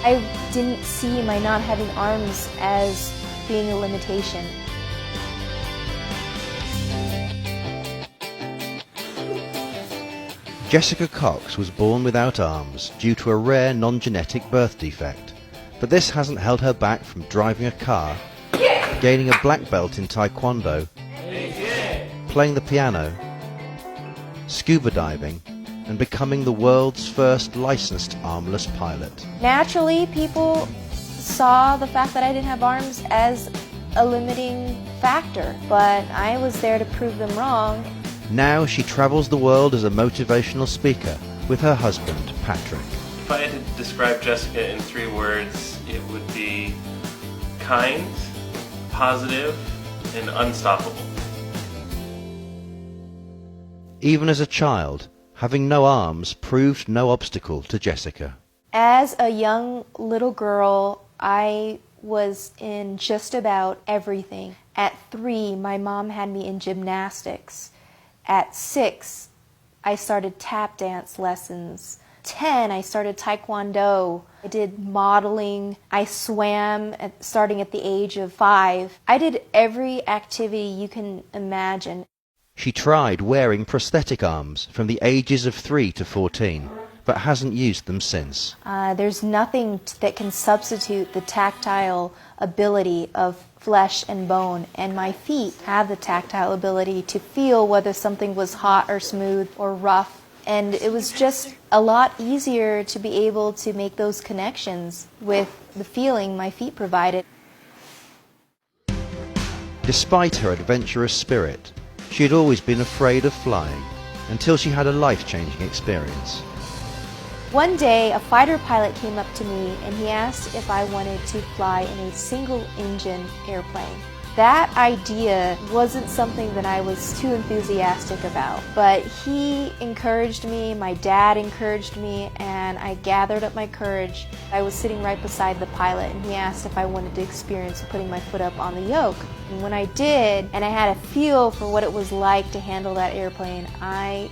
I didn't see my not having arms as being a limitation. Jessica Cox was born without arms due to a rare non-genetic birth defect, but this hasn't held her back from driving a car, gaining a black belt in Taekwondo, playing the piano, scuba diving, and becoming the world's first licensed armless pilot. Naturally, people saw the fact that I didn't have arms as a limiting factor, but I was there to prove them wrong. Now she travels the world as a motivational speaker with her husband, Patrick. If I had to describe Jessica in 3 words, it would be kind, positive, and unstoppable. Even as a child, having no arms proved no obstacle to Jessica. As a young little girl, I was in just about everything. At 3, my mom had me in gymnastics. At 6, I started tap dance lessons. 10, I started Taekwondo. I did modeling. I swam starting at the age of 5. I did every activity you can imagine. She tried wearing prosthetic arms from the ages of 3 to 14, but hasn't used them since. There's nothing that can substitute the tactile ability of flesh and bone, and my feet have the tactile ability to feel whether something was hot or smooth or rough, and it was just a lot easier to be able to make those connections with the feeling my feet provided. Despite her adventurous spirit, she had always been afraid of flying until she had a life-changing experience. One day, a fighter pilot came up to me and he asked if I wanted to fly in a single-engine airplane. That idea wasn't something that I was too enthusiastic about, but he encouraged me, my dad encouraged me, and I gathered up my courage. I was sitting right beside the pilot and he asked if I wanted to experience putting my foot up on the yoke. And when I did, and I had a feel for what it was like to handle that airplane, I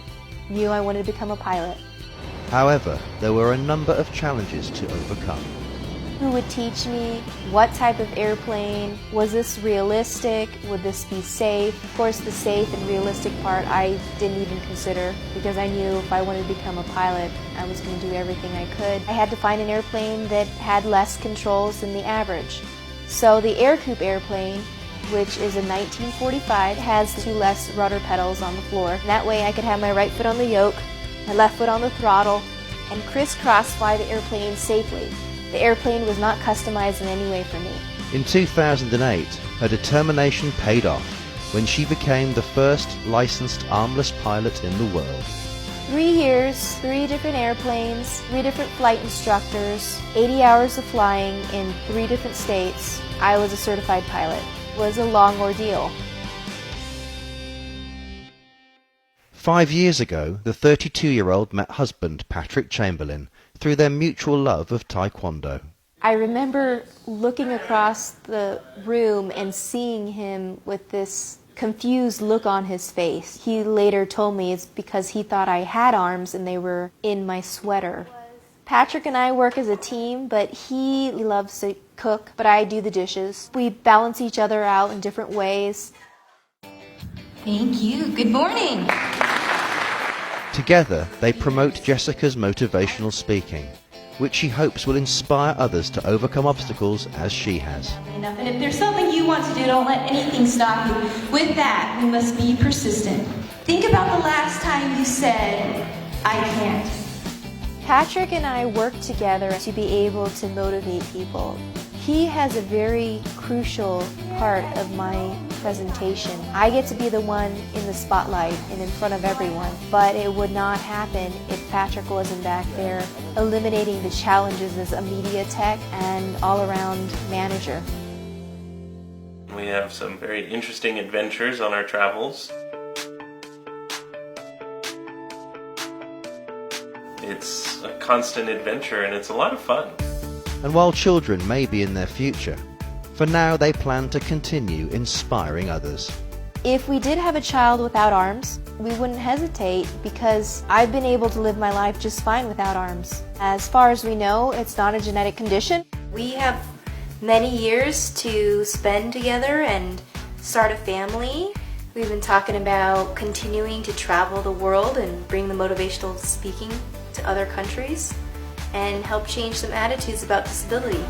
knew I wanted to become a pilot. However, there were a number of challenges to overcome. Who would teach me? What type of airplane? Was this realistic? Would this be safe? Of course, the safe and realistic part I didn't even consider, because I knew if I wanted to become a pilot, I was going to do everything I could. I had to find an airplane that had less controls than the average. So the Air Coupe airplane, which is a 1945, has 2 less rudder pedals on the floor. That way I could have my right foot on the yoke, my left foot on the throttle, and crisscross fly the airplane safely. The airplane was not customized in any way for me. In 2008, her determination paid off when she became the first licensed armless pilot in the world. 3 years, 3 different airplanes, 3 different flight instructors, 80 hours of flying in 3 different states. I was a certified pilot. It was a long ordeal. 5 years ago, the 32-year-old met husband Patrick Chamberlain through their mutual love of Taekwondo. I remember looking across the room and seeing him with this confused look on his face. He later told me it's because he thought I had arms and they were in my sweater. Patrick and I work as a team, but he loves to cook, but I do the dishes. We balance each other out in different ways. Thank you. Good morning. Together, they promote Jessica's motivational speaking, which she hopes will inspire others to overcome obstacles as she has. And if there's something you want to do, don't let anything stop you. With that, we must be persistent. Think about the last time you said, I can't. Patrick and I work together to be able to motivate people. He has a very crucial part of my presentation. I get to be the one in the spotlight and in front of everyone, but it would not happen if Patrick wasn't back there eliminating the challenges as a media tech and all-around manager. We have some very interesting adventures on our travels. It's a constant adventure and it's a lot of fun. And while children may be in their future, for now they plan to continue inspiring others. If we did have a child without arms, we wouldn't hesitate because I've been able to live my life just fine without arms. As far as we know, it's not a genetic condition. We have many years to spend together and start a family. We've been talking about continuing to travel the world and bring the motivational speaking to other countries and help change some attitudes about disability.